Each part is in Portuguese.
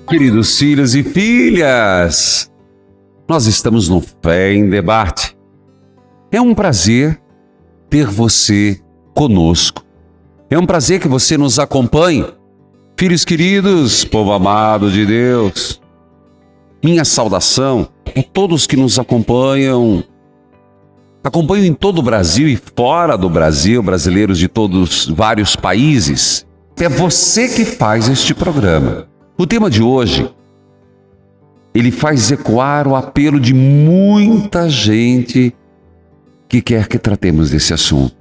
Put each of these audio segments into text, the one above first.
Queridos filhos e filhas, nós estamos no Fé em Debate. É um prazer ter você conosco. É um prazer que você nos acompanhe. Filhos queridos, povo amado de Deus, minha saudação a todos que nos acompanham em todo o Brasil e fora do Brasil, brasileiros de todos vários países. É você que faz este programa. O tema de hoje, ele faz ecoar o apelo de muita gente que quer que tratemos desse assunto.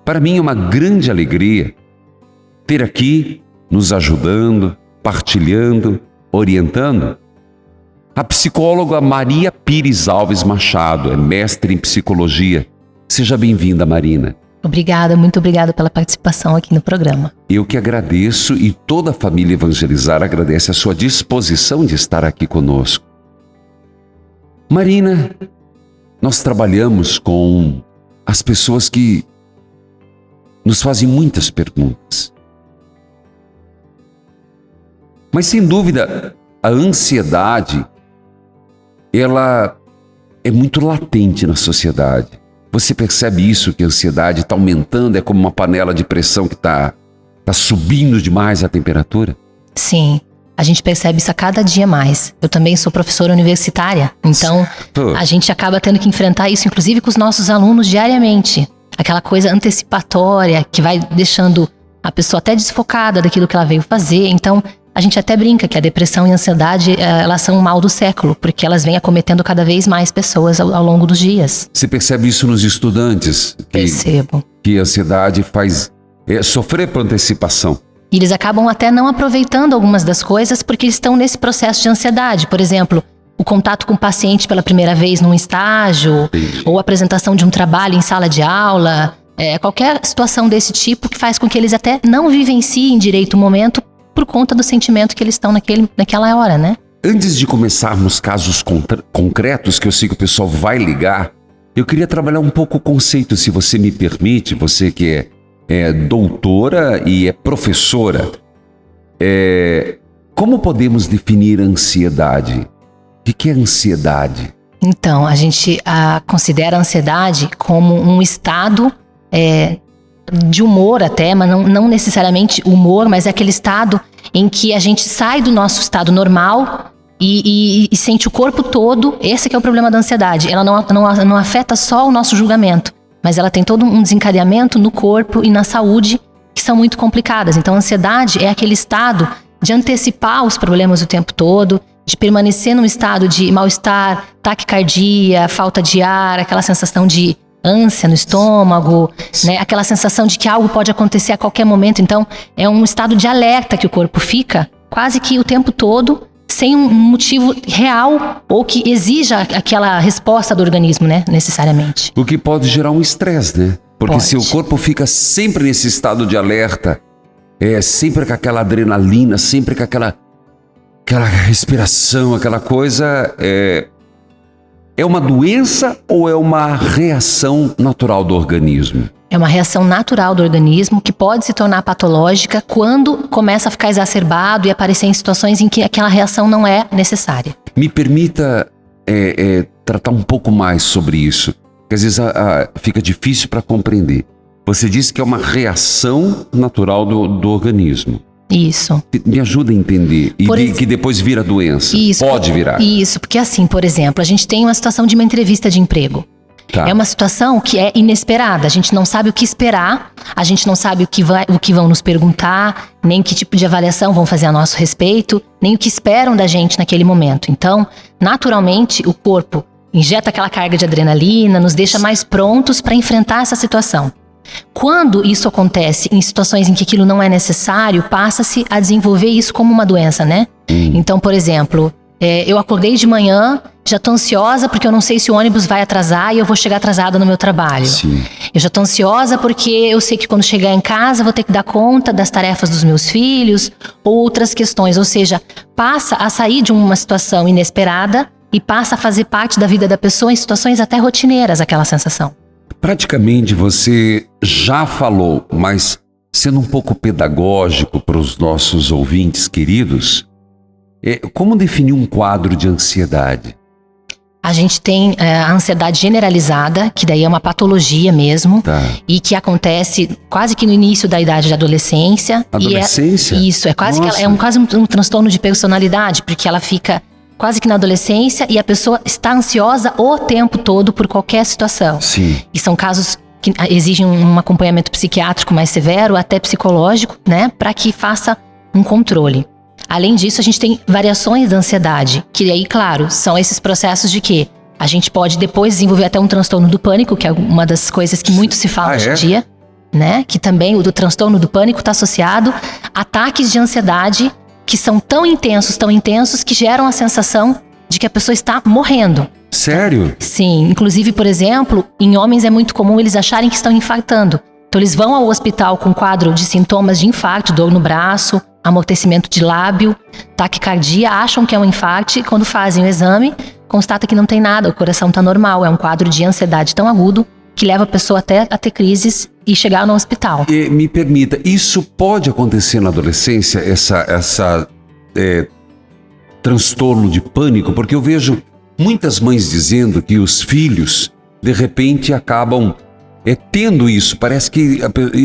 Para mim é uma grande alegria ter aqui, nos ajudando, partilhando, orientando, a psicóloga Maria Pires Alves Machado, é mestre em psicologia. Seja bem-vinda, Marina. Obrigada, muito obrigada pela participação aqui no programa. Eu que agradeço e toda a família Evangelizar agradece a sua disposição de estar aqui conosco. Marina, nós trabalhamos com as pessoas que nos fazem muitas perguntas. Mas sem dúvida, a ansiedade, ela é muito latente na sociedade. Você percebe isso, que a ansiedade está aumentando, é como uma panela de pressão que está subindo demais a temperatura? Sim, a gente percebe isso a cada dia mais. Eu também sou professora universitária, então a gente acaba tendo que enfrentar isso, inclusive com os nossos alunos diariamente. Aquela coisa antecipatória que vai deixando a pessoa até desfocada daquilo que ela veio fazer. Então, a gente até brinca que a depressão e a ansiedade, elas são o mal do século, porque elas vêm acometendo cada vez mais pessoas ao longo dos dias. Você percebe isso nos estudantes? Percebo. Que a ansiedade faz sofrer por antecipação. E eles acabam até não aproveitando algumas das coisas porque estão nesse processo de ansiedade. Por exemplo, o contato com o paciente pela primeira vez num estágio, Entendi. Ou a apresentação de um trabalho em sala de aula. Qualquer situação desse tipo que faz com que eles até não vivenciem direito o momento por conta do sentimento que eles estão naquela hora, né? Antes de começarmos casos concretos, que eu sei que o pessoal vai ligar, eu queria trabalhar um pouco o conceito, se você me permite, você que é doutora e é professora. Como podemos definir a ansiedade? O que é ansiedade? Então, a gente considera a ansiedade como um estado de humor até, mas não necessariamente humor, mas é aquele estado em que a gente sai do nosso estado normal e sente o corpo todo. Esse que é o problema da ansiedade. Ela não afeta só o nosso julgamento, mas ela tem todo um desencadeamento no corpo e na saúde que são muito complicadas. Então a ansiedade é aquele estado de antecipar os problemas o tempo todo, de permanecer num estado de mal-estar, taquicardia, falta de ar, aquela sensação de ânsia no estômago, né? Aquela sensação de que algo pode acontecer a qualquer momento. Então, é um estado de alerta que o corpo fica quase que o tempo todo, sem um motivo real ou que exija aquela resposta do organismo, né? Necessariamente. O que pode gerar um estresse, né? Porque Pode. se o corpo fica sempre nesse estado de alerta, sempre com aquela adrenalina, sempre com aquela respiração, aquela coisa, é uma doença ou é uma reação natural do organismo? É uma reação natural do organismo que pode se tornar patológica quando começa a ficar exacerbado e aparecer em situações em que aquela reação não é necessária. Me permita tratar um pouco mais sobre isso, porque às vezes fica difícil para compreender. Você disse que é uma reação natural do organismo. Isso. Me ajuda a entender. Que depois vira doença. Isso. Pode virar. Isso, porque assim, por exemplo, a gente tem uma situação de uma entrevista de emprego. Tá. É uma situação que é inesperada, a gente não sabe o que esperar, a gente não sabe o que vão nos perguntar, nem que tipo de avaliação vão fazer a nosso respeito, nem o que esperam da gente naquele momento. Então, naturalmente, o corpo injeta aquela carga de adrenalina, nos deixa mais prontos para enfrentar essa situação. Quando isso acontece em situações em que aquilo não é necessário, passa-se a desenvolver isso como uma doença, né? Então, por exemplo, eu acordei de manhã, já tô ansiosa porque eu não sei se o ônibus vai atrasar e eu vou chegar atrasada no meu trabalho. Sim. Eu já tô ansiosa porque eu sei que quando chegar em casa vou ter que dar conta das tarefas dos meus filhos ou outras questões. Ou seja, passa a sair de uma situação inesperada e passa a fazer parte da vida da pessoa em situações até rotineiras, aquela sensação. Praticamente você já falou, mas sendo um pouco pedagógico para os nossos ouvintes queridos, como definir um quadro de ansiedade? A gente tem a ansiedade generalizada, que daí é uma patologia mesmo, e que acontece quase que no início da idade da adolescência. Adolescência? Isso, é quase quase um transtorno de personalidade, porque ela fica quase que na adolescência e a pessoa está ansiosa o tempo todo por qualquer situação. Sim. E são casos que exigem um acompanhamento psiquiátrico mais severo, até psicológico, né, para que faça um controle. Além disso, a gente tem variações da ansiedade, que aí, claro, são esses processos de que a gente pode depois desenvolver até um transtorno do pânico, que é uma das coisas que muito se fala hoje em dia, né? Que também o do transtorno do pânico está associado a ataques de ansiedade que são tão intensos, que geram a sensação de que a pessoa está morrendo. Sério? Sim, inclusive, por exemplo, em homens é muito comum eles acharem que estão infartando. Então eles vão ao hospital com quadro de sintomas de infarto, dor no braço, amortecimento de lábio, taquicardia, acham que é um infarto e quando fazem o exame, constata que não tem nada, o coração está normal, é um quadro de ansiedade tão agudo que leva a pessoa até a ter crises e chegar no hospital. E me permita, isso pode acontecer na adolescência, essa transtorno de pânico? Porque eu vejo muitas mães dizendo que os filhos, de repente, acabam tendo isso. Parece que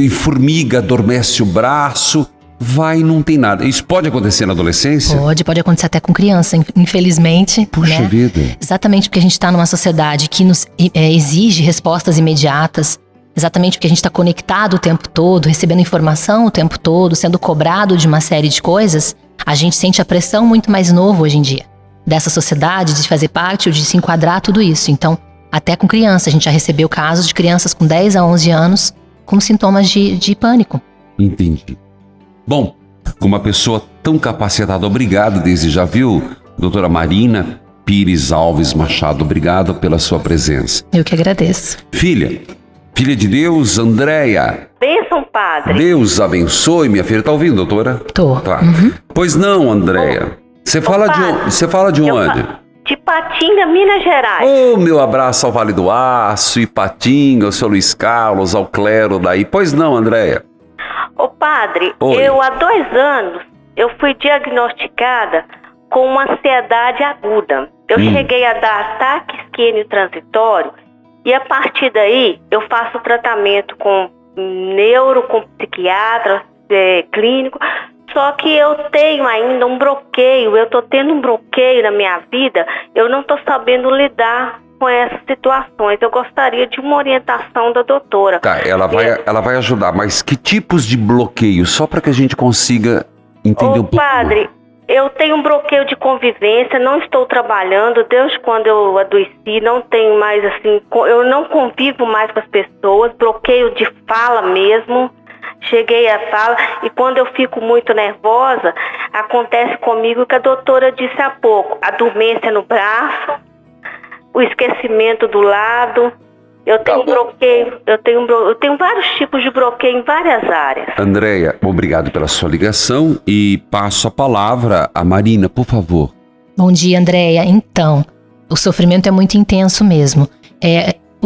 formiga, adormece o braço, vai e não tem nada. Isso pode acontecer na adolescência? Pode acontecer até com criança, infelizmente. Puxa vida. Exatamente porque a gente está numa sociedade que nos exige respostas imediatas. Exatamente porque a gente está conectado o tempo todo, recebendo informação o tempo todo, sendo cobrado de uma série de coisas. A gente sente a pressão muito mais novo hoje em dia. Dessa sociedade, de fazer parte ou de se enquadrar tudo isso. Então, até com criança, a gente já recebeu casos de crianças com 10 a 11 anos com sintomas de pânico. Entendi. Bom, com uma pessoa tão capacitada, obrigado desde já, viu, doutora Marina Pires Alves Machado, obrigado pela sua presença. Eu que agradeço. Filha de Deus, Andréia. Bênção, padre. Deus abençoe, minha filha. Tá ouvindo, doutora? Tô. Tá. Uhum. Pois não, Andréia. Você fala de onde? De Patinga, Minas Gerais. Oh, meu abraço ao Vale do Aço, Ipatinga, ao seu Luiz Carlos, ao clero daí. Pois não, Andréia. Ô padre, Oi. eu há 2 anos, eu fui diagnosticada com uma ansiedade aguda. Eu cheguei a dar ataque isquêmico transitório e a partir daí eu faço tratamento com neuro, com psiquiatra, clínico. Só que eu tenho ainda um bloqueio, eu tô tendo um bloqueio na minha vida, eu não tô sabendo lidar com essas situações. Eu gostaria de uma orientação da doutora. Tá, ela vai ajudar, mas que tipos de bloqueio? Só para que a gente consiga entender um pouco. Padre, eu tenho um bloqueio de convivência, não estou trabalhando, desde quando eu adoeci, não tenho mais assim, eu não convivo mais com as pessoas, bloqueio de fala mesmo. Cheguei a fala e quando eu fico muito nervosa, acontece comigo o que a doutora disse há pouco, a dormência no braço, o esquecimento do lado. Eu tenho bloqueio, eu tenho vários tipos de bloqueio em várias áreas. Andréia, obrigado pela sua ligação e passo a palavra a Marina, por favor. Bom dia, Andréia. Então, o sofrimento é muito intenso mesmo.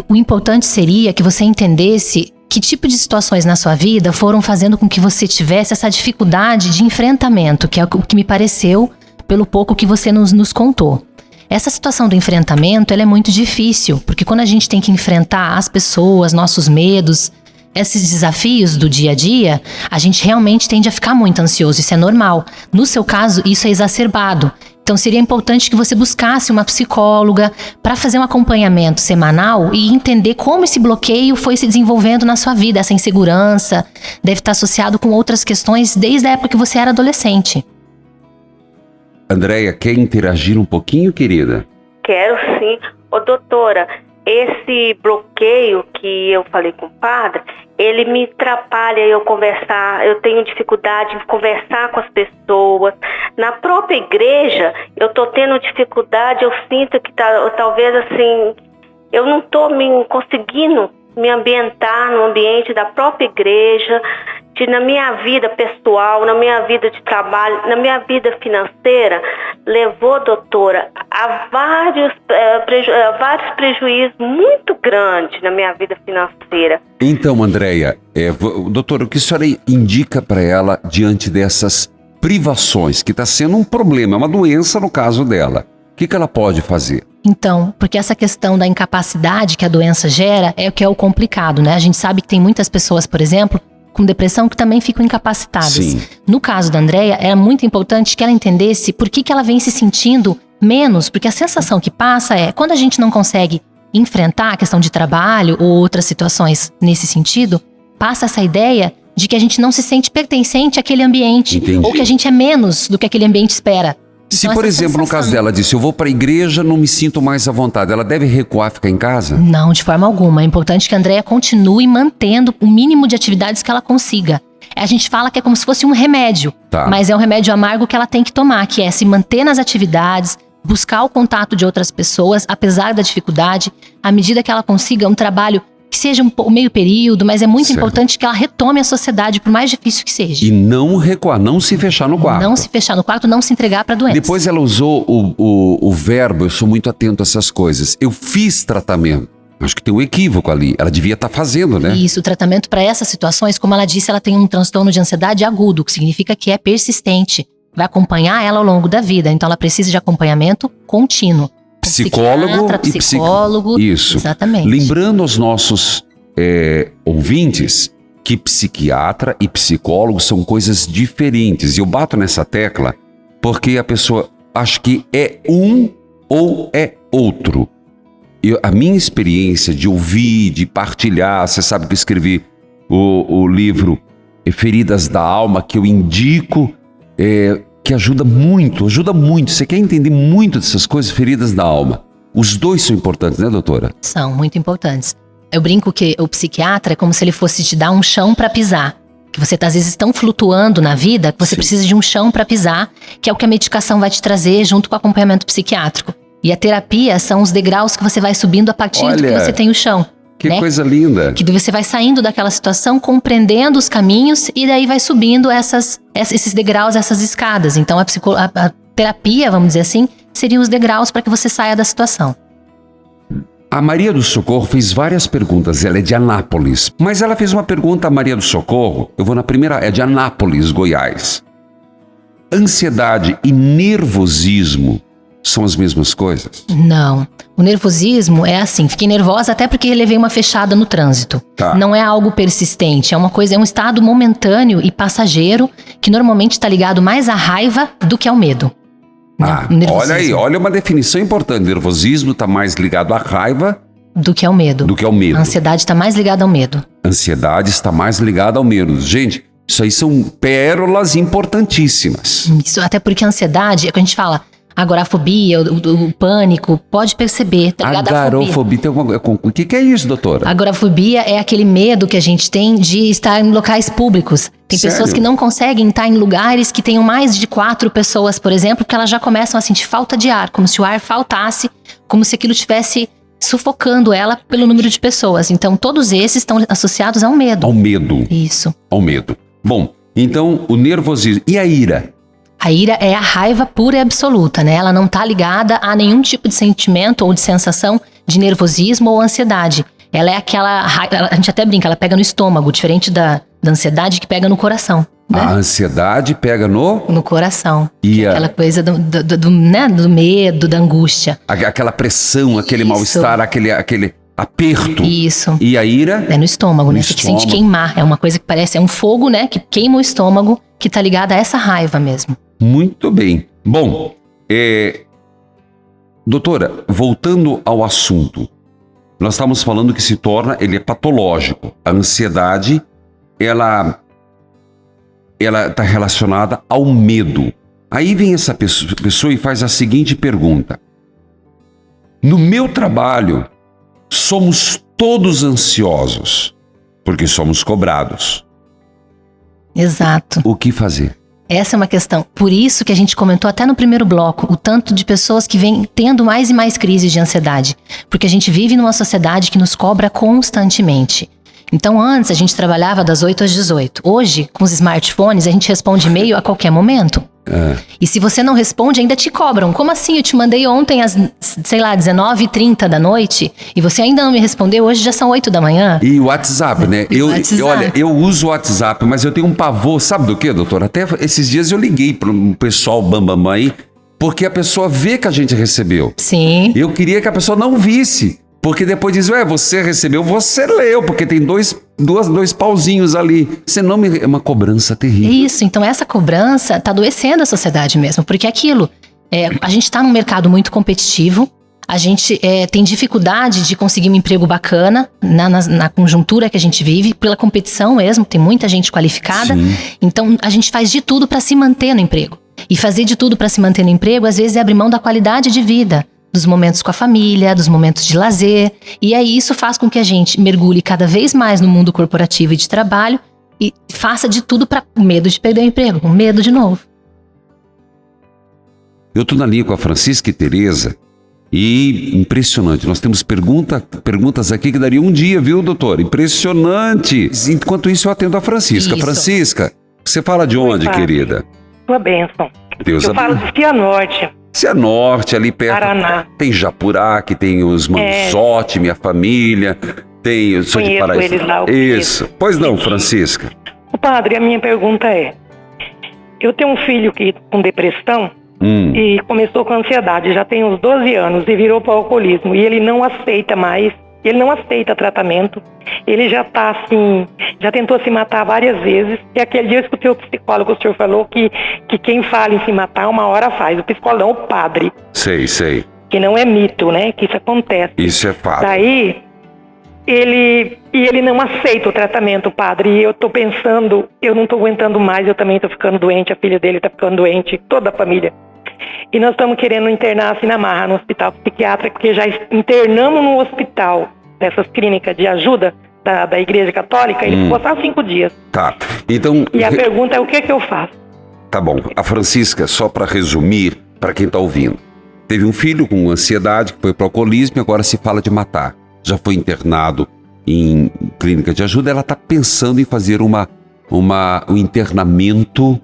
O importante seria que você entendesse que tipo de situações na sua vida foram fazendo com que você tivesse essa dificuldade de enfrentamento, que é o que me pareceu pelo pouco que você nos contou. Essa situação do enfrentamento, ela é muito difícil, porque quando a gente tem que enfrentar as pessoas, nossos medos, esses desafios do dia a dia, a gente realmente tende a ficar muito ansioso, isso é normal. No seu caso, isso é exacerbado. Então seria importante que você buscasse uma psicóloga para fazer um acompanhamento semanal e entender como esse bloqueio foi se desenvolvendo na sua vida. Essa insegurança deve estar associado com outras questões desde a época que você era adolescente. Andréia, quer interagir um pouquinho, querida? Quero sim. Ô doutora, esse bloqueio que eu falei com o padre, ele me atrapalha eu conversar, eu tenho dificuldade de conversar com as pessoas. Na própria igreja, eu tô tendo dificuldade, eu sinto que talvez assim, eu não tô conseguindo me ambientar no ambiente da própria igreja, na minha vida pessoal, na minha vida de trabalho, na minha vida financeira, levou, doutora, a vários vários prejuízos muito grandes na minha vida financeira. Então, Andréia, doutora, o que a senhora indica para ela diante dessas privações, que está sendo um problema, é uma doença no caso dela? O que ela pode fazer? Então, porque essa questão da incapacidade que a doença gera é o que é o complicado, né? A gente sabe que tem muitas pessoas, por exemplo, com depressão que também ficam incapacitadas. Sim. No caso da Andréia, era muito importante que ela entendesse por que ela vem se sentindo menos, porque a sensação que passa é, quando a gente não consegue enfrentar a questão de trabalho ou outras situações nesse sentido, passa essa ideia de que a gente não se sente pertencente àquele ambiente. Entendi. Ou que a gente é menos do que aquele ambiente espera. Se, Então, por essa exemplo, no sensação- caso dela, disse, eu vou para a igreja, não me sinto mais à vontade, ela deve recuar, ficar em casa? Não, de forma alguma. É importante que a Andréia continue mantendo o mínimo de atividades que ela consiga. A gente fala que é como se fosse um remédio, Tá. mas é um remédio amargo que ela tem que tomar, que é se manter nas atividades, buscar o contato de outras pessoas, apesar da dificuldade, à medida que ela consiga um trabalho que seja um meio período, mas é muito Certo. importante que ela retome a sociedade, por mais difícil que seja. E não recuar, não se fechar no quarto. Não se fechar no quarto, não se entregar para a doença. Depois ela usou o verbo, eu sou muito atento a essas coisas. Eu fiz tratamento. Acho que tem um equívoco ali. Ela devia estar fazendo, né? Isso, o tratamento para essas situações, como ela disse, ela tem um transtorno de ansiedade agudo, que significa que é persistente. Vai acompanhar ela ao longo da vida, então ela precisa de acompanhamento contínuo. Com Psicólogo psiquiatra, e psicólogo. Isso. Exatamente. Lembrando aos nossos ouvintes que psiquiatra e psicólogo são coisas diferentes. E eu bato nessa tecla porque a pessoa acha que é um ou é outro. A minha experiência de ouvir, de partilhar, você sabe que eu escrevi o livro Feridas da Alma, que eu indico, que ajuda muito. Você quer entender muito dessas coisas, Feridas da Alma. Os dois são importantes, né, doutora? São muito importantes. Eu brinco que o psiquiatra é como se ele fosse te dar um chão para pisar. Que você às vezes tão flutuando na vida que você Sim. precisa de um chão para pisar, que é o que a medicação vai te trazer junto com o acompanhamento psiquiátrico. E a terapia são os degraus que você vai subindo a partir do que Olha, você tem o chão. Que né? coisa linda. Que você vai saindo daquela situação, compreendendo os caminhos e daí vai subindo esses degraus, essas escadas. Então a terapia, vamos dizer assim, seriam os degraus para que você saia da situação. A Maria do Socorro fez várias perguntas, ela é de Anápolis. Mas ela fez uma pergunta a Maria do Socorro, eu vou na primeira, é de Anápolis, Goiás. Ansiedade e nervosismo são as mesmas coisas? Não. O nervosismo é assim, fiquei nervosa até porque levei uma fechada no trânsito. Tá. Não é algo persistente, é um estado momentâneo e passageiro que normalmente está ligado mais à raiva do que ao medo. Ah, Nervosismo. olha aí, olha uma definição importante. Nervosismo está mais ligado à raiva Do que ao medo. do que ao medo. A ansiedade está mais ligada ao medo. Ansiedade está mais ligada ao medo. Gente, isso aí são pérolas importantíssimas. Isso, até porque a ansiedade, é que a gente fala, agorafobia, o pânico, pode perceber, tá ligado? A fobia. Agarofobia tem alguma coisa. O que é isso, doutora? Agorafobia é aquele medo que a gente tem de estar em locais públicos. Tem Sério? pessoas que não conseguem estar em lugares que tenham mais de 4 pessoas, por exemplo, porque elas já começam a sentir falta de ar, como se o ar faltasse, como se aquilo estivesse sufocando ela pelo número de pessoas. Então, todos esses estão associados ao medo. Ao medo. Isso. Ao medo. Bom, então o nervosismo. E a ira? A ira é a raiva pura e absoluta, né? Ela não tá ligada a nenhum tipo de sentimento ou de sensação de nervosismo ou ansiedade. Ela é aquela raiva, a gente até brinca, ela pega no estômago, diferente da ansiedade que pega no coração, né? A ansiedade pega No coração. E Que é a- aquela coisa né? Do medo, da angústia. aquela pressão, aquele Isso. mal-estar, aquele aperto. Isso. E a ira? É no estômago, No né? Você sente estômago. queimar. É uma coisa que parece, é um fogo, né? Que queima o estômago, que tá ligado a essa raiva mesmo. Muito bem. Bom, doutora, voltando ao assunto, nós estamos falando que ele é patológico. A ansiedade, ela está relacionada ao medo. Aí vem essa pessoa e faz a seguinte pergunta: no meu trabalho, somos todos ansiosos, porque somos cobrados. Exato. O que fazer? Essa é uma questão. Por isso que a gente comentou até no primeiro bloco, o tanto de pessoas que vêm tendo mais e mais crises de ansiedade. Porque a gente vive numa sociedade que nos cobra constantemente. Então antes a gente trabalhava das 8 às 18. Hoje, com os smartphones, a gente responde e-mail a qualquer momento. E se você não responde, ainda te cobram. Como assim? Eu te mandei ontem às, sei lá, 19h30 da noite e você ainda não me respondeu, hoje já são 8 da manhã. E o WhatsApp, né? Olha, eu uso o WhatsApp, mas eu tenho um pavor, sabe do quê, doutora? Até esses dias eu liguei para um pessoal bambambam aí, porque a pessoa vê que a gente recebeu. Sim. Eu queria que a pessoa não visse. Porque depois diz, você recebeu, você leu, porque tem dois pauzinhos ali. Senão é uma cobrança terrível. Isso, então essa cobrança tá adoecendo a sociedade mesmo, porque aquilo, a gente tá num mercado muito competitivo, a gente tem dificuldade de conseguir um emprego bacana na conjuntura que a gente vive, pela competição mesmo, tem muita gente qualificada. Sim. Então a gente faz de tudo para se manter no emprego. E fazer de tudo para se manter no emprego, às vezes é abrir mão da qualidade de vida, dos momentos com a família, dos momentos de lazer. E aí isso faz com que a gente mergulhe cada vez mais no mundo corporativo e de trabalho e faça de tudo para o medo de perder o emprego, com medo de novo. Eu estou na linha com a Francisca e Tereza e impressionante, nós temos perguntas aqui que daria um dia, viu, doutor? Impressionante! Enquanto isso eu atendo a Francisca. Isso. Francisca, você fala de onde, querida? Sua bênção. Deus eu falo de Cianorte. Cianorte, ali perto. Paraná. Tem Japurá, que tem os Manzotti, minha família. Tem, eu sou de Paraná. Eles lá, isso. Pois não, Francisca. O padre, a minha pergunta é: eu tenho um filho com depressão e começou com ansiedade, já tem uns 12 anos e virou para o alcoolismo. E ele não aceita mais, ele não aceita tratamento. Ele já tá assim, já tentou se matar várias vezes. E aquele dia eu escutei o psicólogo, o senhor falou que quem fala em se matar uma hora faz. O psicólogo não, o padre. Sei. Que não é mito, né? Que isso acontece. Isso é fato. Daí, ele não aceita o tratamento, padre. E eu tô pensando, eu não tô aguentando mais, eu também tô ficando doente, a filha dele tá ficando doente, toda a família. E nós estamos querendo internar assim na marra, no hospital psiquiátrico, porque já internamos no hospital dessas clínicas de ajuda da Igreja Católica, ele ficou só 5 dias. Tá, então... E a pergunta é o que eu faço? Tá bom, a Francisca, só para resumir, para quem tá ouvindo, teve um filho com ansiedade, que foi para o alcoolismo e agora se fala de matar. Já foi internado em clínica de ajuda, ela tá pensando em fazer um internamento,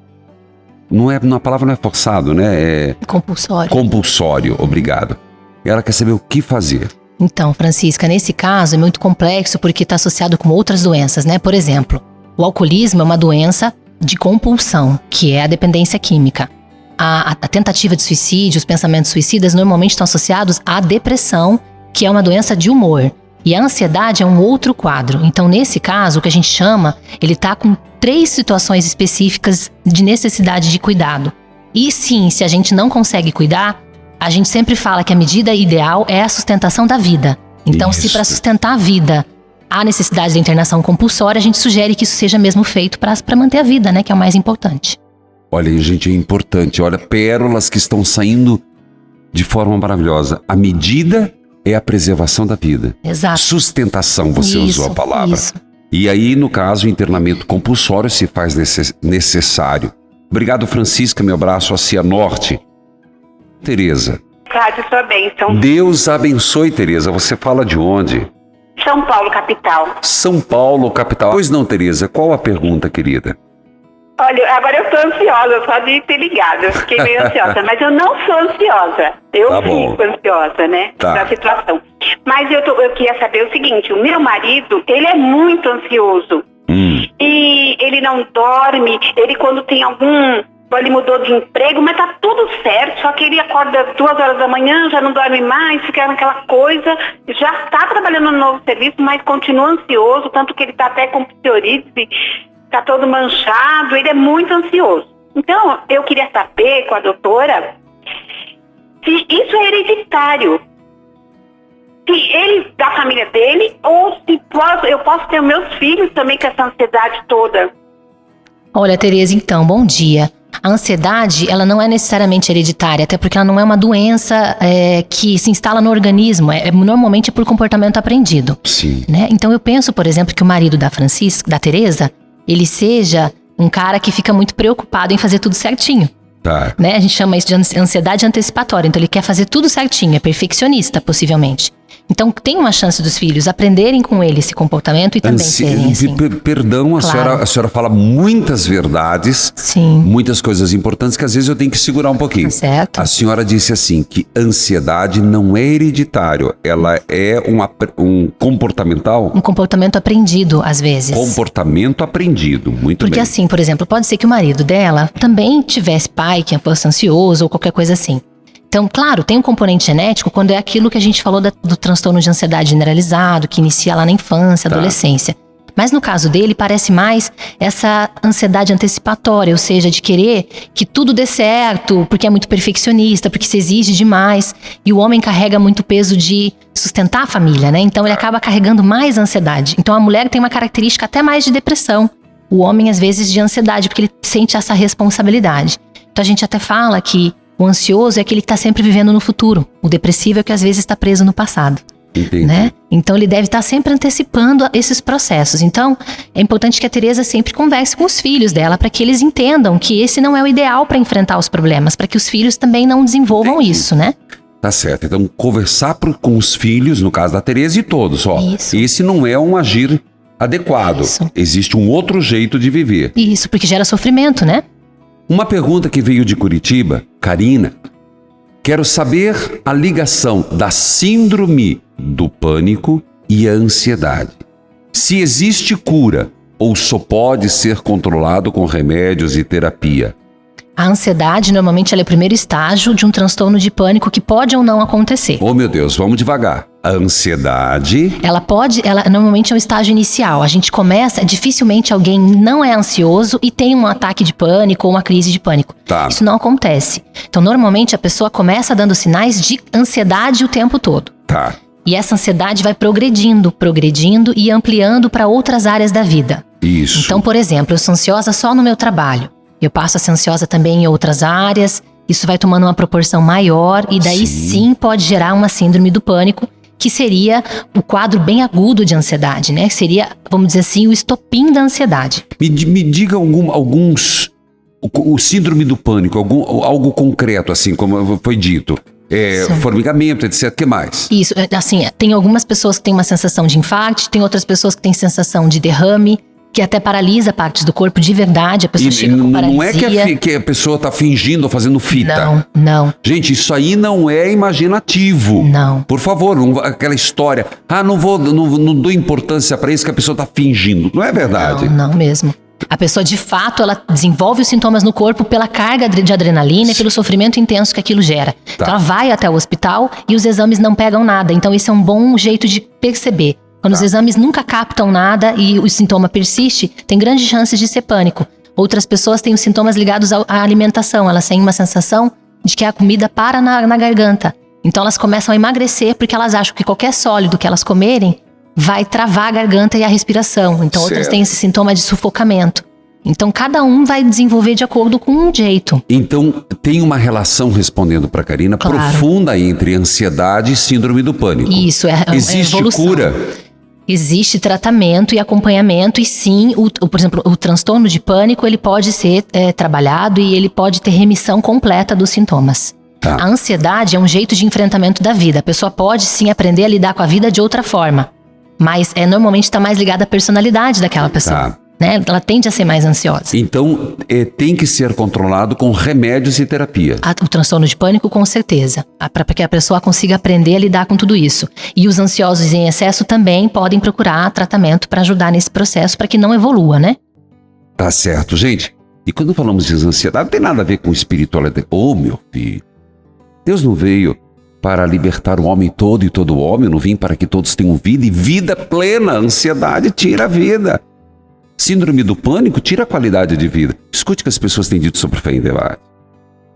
a palavra não é forçado, né? Compulsório. Compulsório, obrigado. Ela quer saber o que fazer. Então, Francisca, nesse caso é muito complexo porque está associado com outras doenças, né? Por exemplo, o alcoolismo é uma doença de compulsão, que é a dependência química. A tentativa de suicídio, os pensamentos suicidas normalmente estão associados à depressão, que é uma doença de humor. E a ansiedade é um outro quadro. Então, nesse caso, o que a gente chama, ele está com 3 situações específicas de necessidade de cuidado. E sim, se a gente não consegue cuidar, a gente sempre fala que a medida ideal é a sustentação da vida. Então, isso. Se para sustentar a vida há necessidade da internação compulsória, a gente sugere que isso seja mesmo feito para manter a vida, né? Que é o mais importante. Olha, gente, é importante. Olha, pérolas que estão saindo de forma maravilhosa. A medida é a preservação da vida. Exato. Sustentação, você usou a palavra. Isso. E aí, no caso, o internamento compulsório se faz necessário. Obrigado, Francisca. Meu abraço a Cianorte. Tereza. Rádio, sua bênção. Deus abençoe, Tereza. Você fala de onde? São Paulo, capital. São Paulo, capital. Pois não, Tereza. Qual a pergunta, querida? Olha, agora eu tô ansiosa, só de ter ligado. Eu fiquei meio ansiosa, mas eu não sou ansiosa. Eu fico ansiosa, né? Da situação. Mas eu queria saber o seguinte, o meu marido, ele é muito ansioso. E ele não dorme, ele quando tem ele mudou de emprego, mas tá tudo certo, só que ele acorda 2 horas da manhã, já não dorme mais, fica naquela coisa, já tá trabalhando no novo serviço, mas continua ansioso, tanto que ele tá até com psoríase, tá todo manchado, ele é muito ansioso. Então, eu queria saber com a doutora se isso é hereditário, se ele, da família dele, ou se eu posso ter meus filhos também com essa ansiedade toda. Olha, Tereza, então, bom dia. A ansiedade, ela não é necessariamente hereditária, até porque ela não é uma doença que se instala no organismo, normalmente é por comportamento aprendido. Sim. Né? Então eu penso, por exemplo, que o marido da Tereza, ele seja um cara que fica muito preocupado em fazer tudo certinho. Tá. Né? A gente chama isso de ansiedade antecipatória, então ele quer fazer tudo certinho, é perfeccionista, possivelmente. Então tem uma chance dos filhos aprenderem com ele esse comportamento e também serem assim. Perdão, a senhora fala muitas verdades, Sim. muitas coisas importantes que às vezes eu tenho que segurar um pouquinho. Certo. A senhora disse assim, que ansiedade não é hereditário, ela é um comportamental? Um comportamento aprendido, às vezes. Comportamento aprendido, muito Porque bem. assim, por exemplo, pode ser que o marido dela também tivesse pai que fosse ansioso ou qualquer coisa assim. Então, claro, tem um componente genético quando é aquilo que a gente falou do transtorno de ansiedade generalizado, que inicia lá na infância, adolescência. Mas no caso dele, parece mais essa ansiedade antecipatória, ou seja, de querer que tudo dê certo, porque é muito perfeccionista, porque se exige demais. E o homem carrega muito peso de sustentar a família, né? Então ele acaba carregando mais ansiedade. Então a mulher tem uma característica até mais de depressão. O homem, às vezes, de ansiedade, porque ele sente essa responsabilidade. Então a gente até fala que o ansioso é aquele que está sempre vivendo no futuro. O depressivo é o que às vezes está preso no passado. Entendi. Né? Então ele deve estar sempre antecipando esses processos. Então é importante que a Tereza sempre converse com os filhos dela para que eles entendam que esse não é o ideal para enfrentar os problemas, para que os filhos também não desenvolvam isso, né? Tá certo. Então conversar com os filhos, no caso da Tereza e todos, ó. Isso. Esse não é um agir adequado. Isso. Existe um outro jeito de viver. Isso, porque gera sofrimento, né? Uma pergunta que veio de Curitiba, Karina. Quero saber a ligação da síndrome do pânico e a ansiedade. Se existe cura ou só pode ser controlado com remédios e terapia? A ansiedade, normalmente, ela é o primeiro estágio de um transtorno de pânico que pode ou não acontecer. Oh, meu Deus, vamos devagar. A ansiedade... Ela normalmente é um estágio inicial. A gente começa, dificilmente alguém não é ansioso e tem um ataque de pânico ou uma crise de pânico. Tá. Isso não acontece. Então, normalmente, a pessoa começa dando sinais de ansiedade o tempo todo. Tá. E essa ansiedade vai progredindo e ampliando para outras áreas da vida. Isso. Então, por exemplo, eu sou ansiosa só no meu trabalho. Eu passo a ser ansiosa também em outras áreas. Isso vai tomando uma proporção maior e daí sim pode gerar uma síndrome do pânico, que seria o quadro bem agudo de ansiedade, né? Seria, vamos dizer assim, o estopim da ansiedade. Me diga alguns... O síndrome do pânico, algo concreto, assim, como foi dito. Formigamento, etc. O que mais? Isso, assim, tem algumas pessoas que têm uma sensação de infarto, tem outras pessoas que têm sensação de derrame, que até paralisa partes do corpo de verdade, a pessoa chega com paralisia. Não é que a pessoa está fingindo ou fazendo fita. Não. Gente, isso aí não é imaginativo. Não. Por favor, aquela história, não dou importância para isso que a pessoa está fingindo. Não é verdade. Não mesmo. A pessoa, de fato, ela desenvolve os sintomas no corpo pela carga de adrenalina e pelo sofrimento intenso que aquilo gera. Tá. Então ela vai até o hospital e os exames não pegam nada. Então esse é um bom jeito de perceber. Quando os exames nunca captam nada e o sintoma persiste, tem grandes chances de ser pânico. Outras pessoas têm os sintomas ligados à alimentação. Elas têm uma sensação de que a comida para na garganta. Então elas começam a emagrecer porque elas acham que qualquer sólido que elas comerem vai travar a garganta e a respiração. Então outras têm esse sintoma de sufocamento. Então cada um vai desenvolver de acordo com um jeito. Então tem uma relação, respondendo para Karina, profunda entre ansiedade e síndrome do pânico. Isso, existe evolução. Cura? Existe tratamento e acompanhamento e sim, por exemplo, o transtorno de pânico ele pode ser trabalhado e ele pode ter remissão completa dos sintomas. Tá. A ansiedade é um jeito de enfrentamento da vida. A pessoa pode sim aprender a lidar com a vida de outra forma, mas normalmente está mais ligada à personalidade daquela pessoa. Tá. Né? Ela tende a ser mais ansiosa. Então, tem que ser controlado com remédios e terapia. O transtorno de pânico, com certeza. Para que a pessoa consiga aprender a lidar com tudo isso. E os ansiosos em excesso também podem procurar tratamento para ajudar nesse processo, para que não evolua, né? Tá certo, gente. E quando falamos de ansiedade, não tem nada a ver com espiritualidade. Meu filho, Deus não veio para libertar o homem todo e todo homem. Eu não vim para que todos tenham vida e vida plena. A ansiedade tira a vida. Síndrome do pânico tira a qualidade de vida. Escute o que as pessoas têm dito sobre Fé em Debate.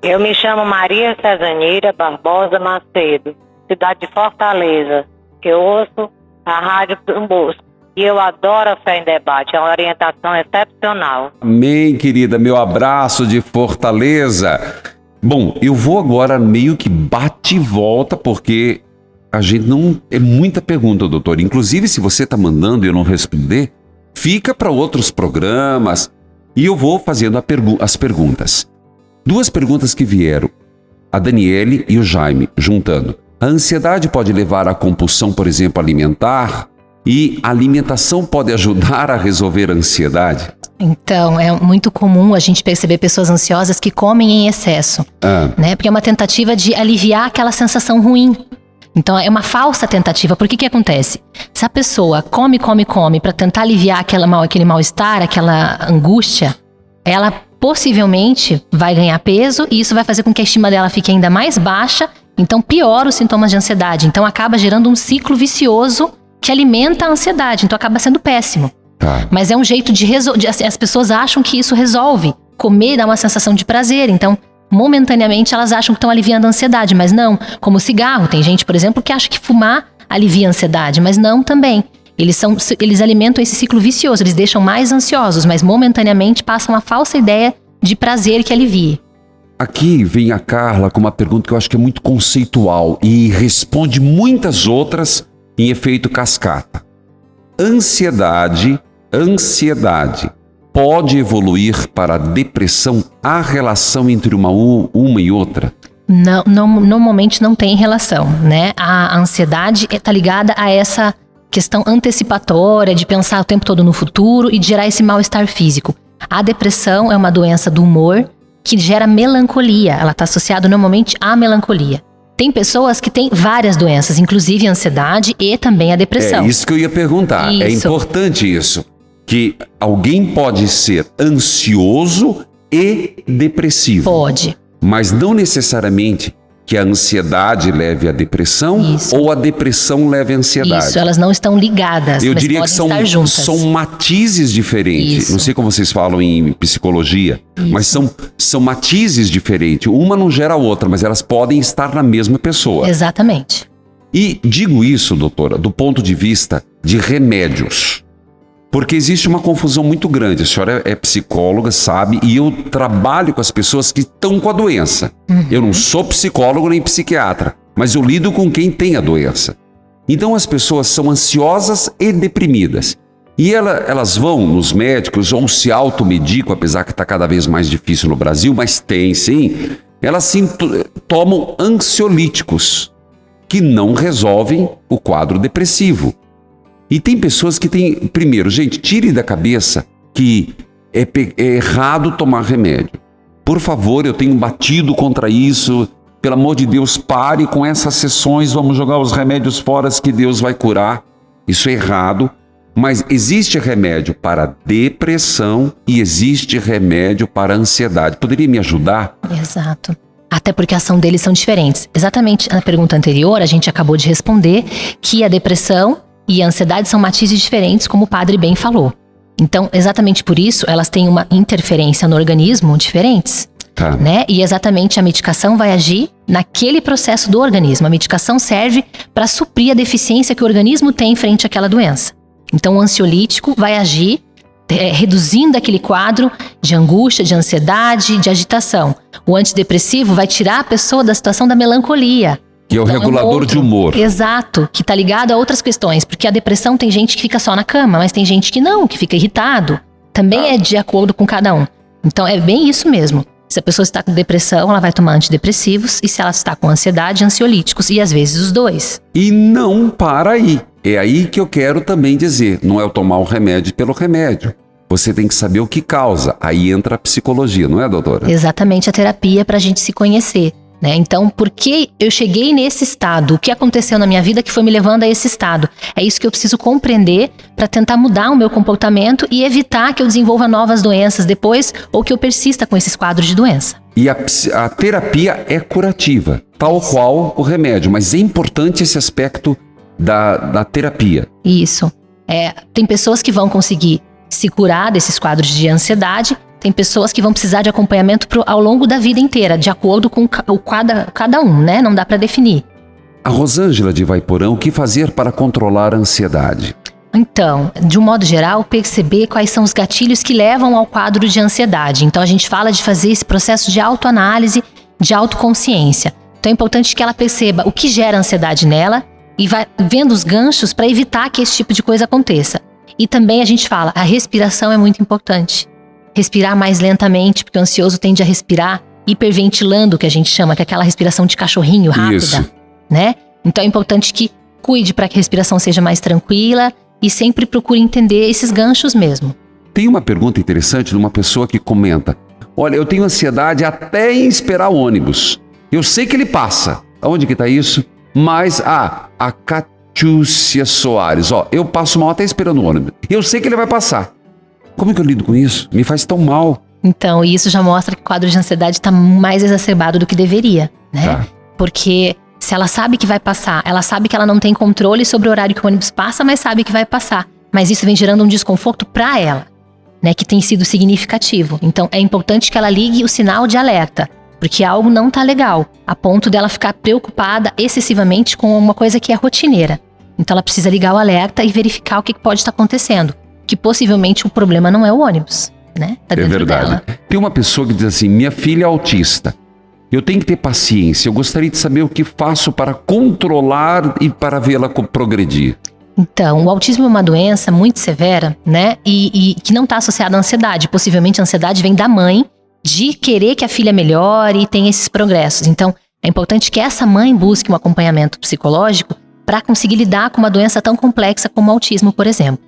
Eu me chamo Maria Cesanira Barbosa Macedo, cidade de Fortaleza. Eu ouço a Rádio Dom Bosco e eu adoro a Fé em Debate, é uma orientação excepcional. Amém, querida. Meu abraço de Fortaleza. Bom, eu vou agora meio que bate e volta, porque a gente não... É muita pergunta, doutor. Inclusive, se você está mandando e eu não responder, fica para outros programas e eu vou fazendo as perguntas. Duas perguntas que vieram, a Daniele e o Jaime, juntando. A ansiedade pode levar à compulsão, por exemplo, alimentar, e a alimentação pode ajudar a resolver a ansiedade. Então, é muito comum a gente perceber pessoas ansiosas que comem em excesso, né? Porque é uma tentativa de aliviar aquela sensação ruim. Então, é uma falsa tentativa. Por que acontece? Se a pessoa come para tentar aliviar aquele mal-estar, aquela angústia, ela possivelmente vai ganhar peso e isso vai fazer com que a estima dela fique ainda mais baixa, então piora os sintomas de ansiedade. Então, acaba gerando um ciclo vicioso que alimenta a ansiedade. Então, acaba sendo péssimo. Mas é um jeito de resolver. As pessoas acham que isso resolve. Comer dá uma sensação de prazer. Então, momentaneamente, elas acham que estão aliviando a ansiedade. Mas não. Como o cigarro. Tem gente, por exemplo, que acha que fumar alivia a ansiedade. Mas não também. Eles alimentam esse ciclo vicioso. Eles deixam mais ansiosos. Mas momentaneamente passam a falsa ideia de prazer que alivie. Aqui vem a Carla com uma pergunta que eu acho que é muito conceitual. E responde muitas outras em efeito cascata. Ansiedade pode evoluir para a depressão? Há relação entre uma e outra? Não, normalmente não tem relação, né? A ansiedade está ligada a essa questão antecipatória de pensar o tempo todo no futuro e de gerar esse mal-estar físico. A depressão é uma doença do humor que gera melancolia. Ela está associada normalmente à melancolia. Tem pessoas que têm várias doenças, inclusive a ansiedade e também a depressão. É isso que eu ia perguntar. Isso. É importante isso. Que alguém pode ser ansioso e depressivo. Pode. Mas não necessariamente que a ansiedade leve à depressão ou a depressão leve à ansiedade. Isso, elas não estão ligadas, eu mas diria podem que são, estar juntas. são matizes diferentes. Isso. Não sei como vocês falam em psicologia, mas são matizes diferentes. Uma não gera a outra, mas elas podem estar na mesma pessoa. Exatamente. E digo isso, doutora, do ponto de vista de remédios. Porque existe uma confusão muito grande. A senhora é psicóloga, sabe? E eu trabalho com as pessoas que estão com a doença. Eu não sou psicólogo nem psiquiatra, mas eu lido com quem tem a doença. Então as pessoas são ansiosas e deprimidas. E elas vão nos médicos ou se automedicam, apesar que está cada vez mais difícil no Brasil, mas tem sim. Elas sim tomam ansiolíticos, que não resolvem o quadro depressivo. E tem pessoas que têm... Primeiro, gente, tire da cabeça que é errado tomar remédio. Por favor, eu tenho batido contra isso. Pelo amor de Deus, pare com essas sessões. Vamos jogar os remédios fora que Deus vai curar. Isso é errado. Mas existe remédio para depressão e existe remédio para ansiedade. Poderia me ajudar? Exato. Até porque a ação deles são diferentes. Exatamente na pergunta anterior, a gente acabou de responder que a depressão e a ansiedade são matizes diferentes, como o padre bem falou. Então, exatamente por isso, elas têm uma interferência no organismo diferentes. Né? E exatamente a medicação vai agir naquele processo do organismo. A medicação serve para suprir a deficiência que o organismo tem frente àquela doença. Então, o ansiolítico vai agir reduzindo aquele quadro de angústia, de ansiedade, de agitação. O antidepressivo vai tirar a pessoa da situação da melancolia. Que é o regulador de humor. Exato, que está ligado a outras questões. Porque a depressão tem gente que fica só na cama, mas tem gente que não, que fica irritado. Também é de acordo com cada um. Então é bem isso mesmo. Se a pessoa está com depressão, ela vai tomar antidepressivos. E se ela está com ansiedade, ansiolíticos. E às vezes os dois. E não para aí. É aí que eu quero também dizer. Não é eu tomar o remédio pelo remédio. Você tem que saber o que causa. Aí entra a psicologia, não é, doutora? Exatamente, a terapia para a gente se conhecer. Né? Então, por que eu cheguei nesse estado? O que aconteceu na minha vida que foi me levando a esse estado? É isso que eu preciso compreender para tentar mudar o meu comportamento e evitar que eu desenvolva novas doenças depois ou que eu persista com esses quadros de doença. E a terapia é curativa, tal qual o remédio, mas é importante esse aspecto da terapia. Isso. Tem pessoas que vão conseguir se curar desses quadros de ansiedade. Tem pessoas que vão precisar de acompanhamento ao longo da vida inteira, de acordo com cada um, né? Não dá para definir. A Rosângela de Vaiporã, o que fazer para controlar a ansiedade? Então, de um modo geral, perceber quais são os gatilhos que levam ao quadro de ansiedade. Então, a gente fala de fazer esse processo de autoanálise, de autoconsciência. Então, é importante que ela perceba o que gera ansiedade nela e vai vendo os ganchos para evitar que esse tipo de coisa aconteça. E também a gente fala, a respiração é muito importante. Respirar mais lentamente, porque o ansioso tende a respirar hiperventilando, que a gente chama, que é aquela respiração de cachorrinho rápida. Isso. Né? Então é importante que cuide para que a respiração seja mais tranquila e sempre procure entender esses ganchos mesmo. Tem uma pergunta interessante de uma pessoa que comenta: olha, eu tenho ansiedade até em esperar o ônibus. Eu sei que ele passa. Onde que está isso? Mas, a Catiúcia Soares, eu passo mal até esperando o ônibus. Eu sei que ele vai passar. Como é que eu lido com isso? Me faz tão mal. Então, isso já mostra que o quadro de ansiedade está mais exacerbado do que deveria, né? Tá. Porque se ela sabe que vai passar, ela sabe que ela não tem controle sobre o horário que o ônibus passa, mas sabe que vai passar. Mas isso vem gerando um desconforto para ela, né? Que tem sido significativo. Então, é importante que ela ligue o sinal de alerta, porque algo não tá legal, a ponto dela ficar preocupada excessivamente com uma coisa que é rotineira. Então, ela precisa ligar o alerta e verificar o que pode estar acontecendo. Que possivelmente o problema não é o ônibus, né? Tá dentro verdade. dela. Tem uma pessoa que diz assim: minha filha é autista. Eu tenho que ter paciência. Eu gostaria de saber o que faço para controlar e para vê-la progredir. Então, o autismo é uma doença muito severa, né? E que não está associada à ansiedade. Possivelmente a ansiedade vem da mãe de querer que a filha melhore e tenha esses progressos. Então, é importante que essa mãe busque um acompanhamento psicológico para conseguir lidar com uma doença tão complexa como o autismo, por exemplo.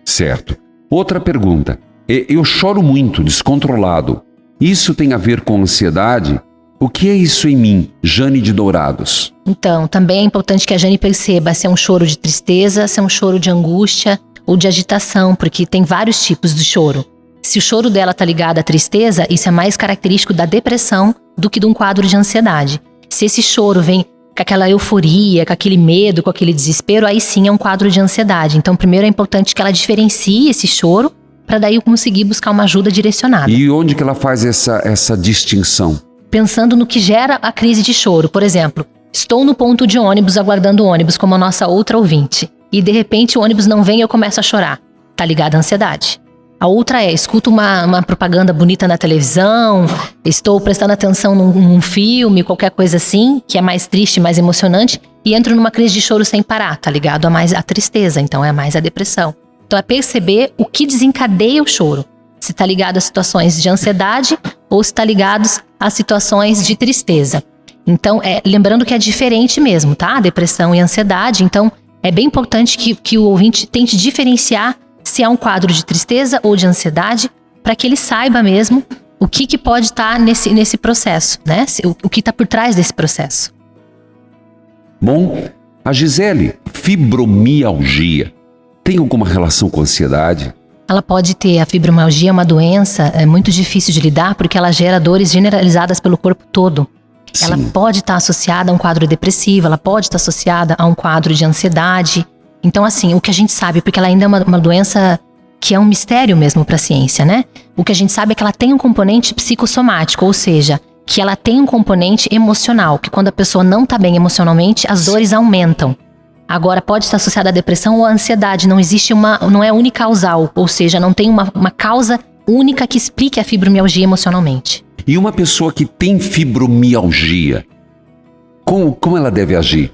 Certo. Outra pergunta. Eu choro muito, descontrolado. Isso tem a ver com ansiedade? O que é isso em mim, Jane de Dourados? Então, também é importante que a Jane perceba se é um choro de tristeza, se é um choro de angústia ou de agitação, porque tem vários tipos de choro. Se o choro dela está ligado à tristeza, isso é mais característico da depressão do que de um quadro de ansiedade. Se esse choro vem com aquela euforia, com aquele medo, com aquele desespero, aí sim é um quadro de ansiedade. Então, primeiro é importante que ela diferencie esse choro, para daí conseguir buscar uma ajuda direcionada. E onde que ela faz essa distinção? Pensando no que gera a crise de choro. Por exemplo, estou no ponto de ônibus aguardando o ônibus, como a nossa outra ouvinte, e de repente o ônibus não vem e eu começo a chorar. Tá ligado à ansiedade. A outra é, escuto uma propaganda bonita na televisão, estou prestando atenção num filme, qualquer coisa assim, que é mais triste, mais emocionante, e entro numa crise de choro sem parar. Tá ligado a mais a tristeza, então é mais a depressão. Então é perceber o que desencadeia o choro. Se está ligado a situações de ansiedade ou se está ligado a situações de tristeza. Então, lembrando que é diferente mesmo, tá? Depressão e ansiedade. Então, é bem importante que o ouvinte tente diferenciar se é um quadro de tristeza ou de ansiedade, para que ele saiba mesmo o que pode estar nesse processo, né? O que está por trás desse processo. Bom, a Gisele, fibromialgia, tem alguma relação com ansiedade? Ela pode ter. A fibromialgia é uma doença muito difícil de lidar porque ela gera dores generalizadas pelo corpo todo. Sim. Ela pode estar associada a um quadro depressivo, ela pode estar associada a um quadro de ansiedade. Então, assim, o que a gente sabe, porque ela ainda é uma doença que é um mistério mesmo para a ciência, né? O que a gente sabe é que ela tem um componente psicossomático, ou seja, que ela tem um componente emocional, que quando a pessoa não está bem emocionalmente, as dores aumentam. Agora, pode estar associada à depressão ou à ansiedade, não é unicausal, ou seja, não tem uma causa única que explique a fibromialgia emocionalmente. E uma pessoa que tem fibromialgia, como ela deve agir?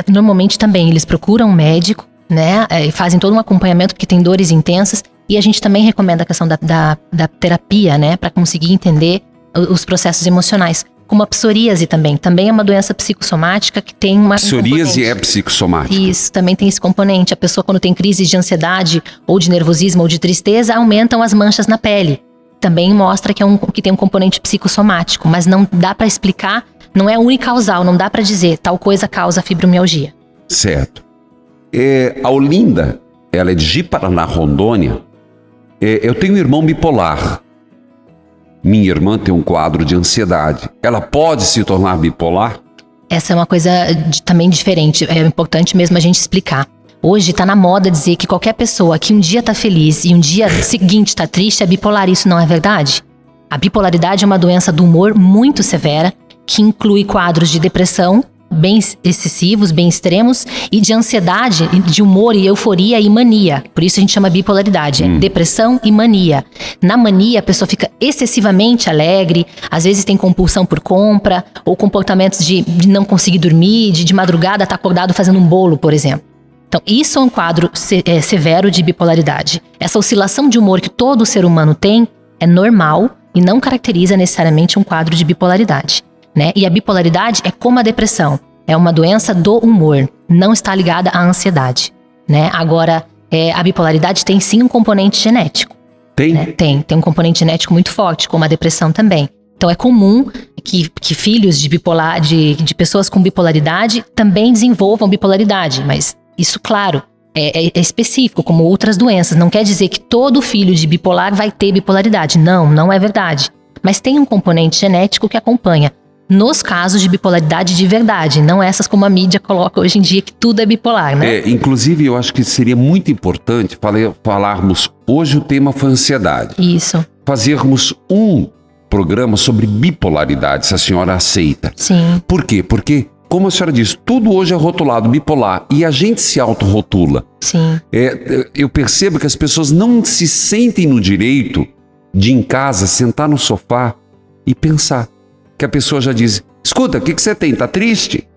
Normalmente também eles procuram um médico, né, e fazem todo um acompanhamento porque tem dores intensas, e a gente também recomenda a questão da terapia, né, para conseguir entender os processos emocionais. Como a psoríase também é uma doença psicossomática que tem uma... Psoríase é psicossomática? Isso, também tem esse componente. A pessoa, quando tem crises de ansiedade, ou de nervosismo, ou de tristeza, aumentam as manchas na pele. Também mostra que tem um componente psicossomático, mas não dá para explicar, não é unicausal, não dá para dizer tal coisa causa fibromialgia. Certo. A Olinda, ela é de Ji-Paraná, Rondônia. Eu tenho um irmão bipolar. Minha irmã tem um quadro de ansiedade. Ela pode se tornar bipolar? Essa é uma coisa também diferente. É importante mesmo a gente explicar. Hoje está na moda dizer que qualquer pessoa que um dia está feliz e um dia seguinte está triste é bipolar. Isso não é verdade? A bipolaridade é uma doença do humor muito severa, que inclui quadros de depressão, bem excessivos, bem extremos, e de ansiedade, de humor e euforia e mania. Por isso a gente chama bipolaridade, depressão e mania. Na mania, a pessoa fica excessivamente alegre, às vezes tem compulsão por compra, ou comportamentos de não conseguir dormir, de madrugada estar acordado fazendo um bolo, por exemplo. Então, isso é um quadro severo de bipolaridade. Essa oscilação de humor que todo ser humano tem é normal e não caracteriza necessariamente um quadro de bipolaridade, né? E a bipolaridade é como a depressão. É uma doença do humor, não está ligada à ansiedade, né? Agora, a bipolaridade tem sim um componente genético. Tem? Né? Tem um componente genético muito forte, como a depressão também. Então é comum que filhos de pessoas com bipolaridade também desenvolvam bipolaridade, mas isso, claro, é específico, como outras doenças. Não quer dizer que todo filho de bipolar vai ter bipolaridade. Não é verdade. Mas tem um componente genético que acompanha. Nos casos de bipolaridade de verdade, não essas como a mídia coloca hoje em dia, que tudo é bipolar, né? Inclusive, eu acho que seria muito importante falarmos, hoje o tema foi ansiedade. Isso. Fazermos um programa sobre bipolaridade, se a senhora aceita. Sim. Por quê? Porque, como a senhora disse, tudo hoje é rotulado bipolar e a gente se autorrotula. Sim. Eu percebo que as pessoas não se sentem no direito de, em casa, sentar no sofá e pensar. Que a pessoa já diz, escuta, o que você tem? Tá triste?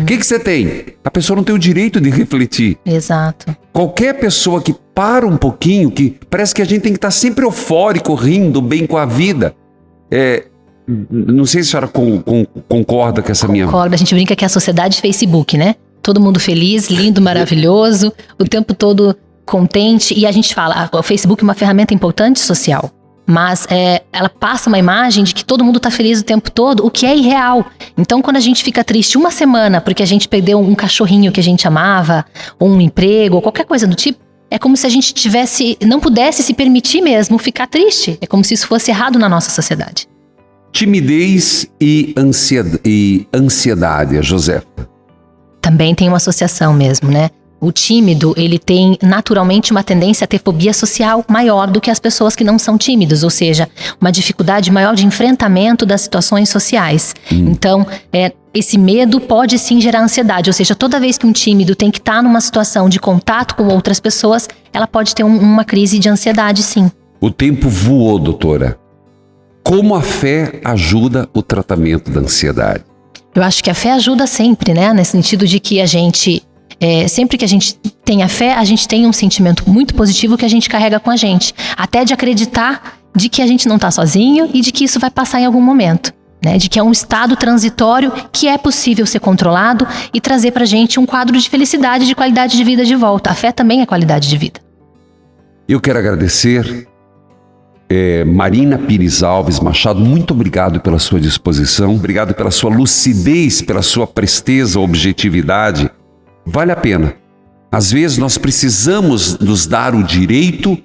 O que você tem? A pessoa não tem o direito de refletir. Exato. Qualquer pessoa que para um pouquinho, que parece que a gente tem que estar sempre eufórico, rindo, bem com a vida. Não sei se a senhora concorda com essa minha... Concordo, a gente brinca que é a sociedade Facebook, né? Todo mundo feliz, lindo, maravilhoso, o tempo todo contente. E a gente fala, o Facebook é uma ferramenta importante social. Mas ela passa uma imagem de que todo mundo tá feliz o tempo todo, o que é irreal. Então, quando a gente fica triste uma semana porque a gente perdeu um cachorrinho que a gente amava, ou um emprego, ou qualquer coisa do tipo, é como se a gente não pudesse se permitir mesmo ficar triste. É como se isso fosse errado na nossa sociedade. Timidez e ansiedade, Josefa. Também tem uma associação mesmo, né? O tímido, ele tem naturalmente uma tendência a ter fobia social maior do que as pessoas que não são tímidos, ou seja, uma dificuldade maior de enfrentamento das situações sociais. Então, esse medo pode sim gerar ansiedade, ou seja, toda vez que um tímido tem que estar numa situação de contato com outras pessoas, ela pode ter uma crise de ansiedade, sim. O tempo voou, doutora. Como a fé ajuda o tratamento da ansiedade? Eu acho que a fé ajuda sempre, né? Nesse sentido de que a gente... sempre que a gente tem a fé, a gente tem um sentimento muito positivo que a gente carrega com a gente. Até de acreditar de que a gente não está sozinho e de que isso vai passar em algum momento. Né? De que é um estado transitório que é possível ser controlado e trazer pra gente um quadro de felicidade, de qualidade de vida de volta. A fé também é qualidade de vida. Eu quero agradecer Marina Pires Alves Machado, muito obrigado pela sua disposição, obrigado pela sua lucidez, pela sua presteza, objetividade. Vale a pena. Às vezes nós precisamos nos dar o direito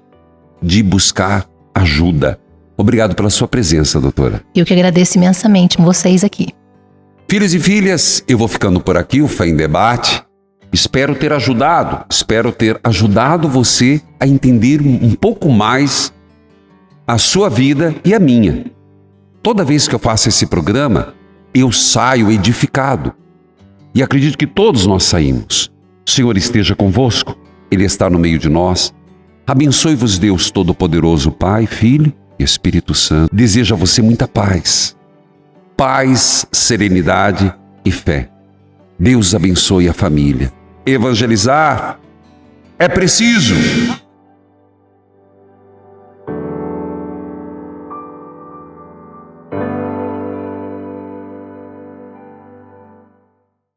de buscar ajuda. Obrigado pela sua presença, doutora. Eu que agradeço imensamente vocês aqui. Filhos e filhas, eu vou ficando por aqui, o Fé em Debate. Espero ter ajudado você a entender um pouco mais a sua vida e a minha. Toda vez que eu faço esse programa, eu saio edificado. E acredito que todos nós saímos. O Senhor esteja convosco, Ele está no meio de nós. Abençoe-vos Deus Todo-Poderoso, Pai, Filho e Espírito Santo. Desejo a você muita paz. Paz, serenidade e fé. Deus abençoe a família. Evangelizar é preciso.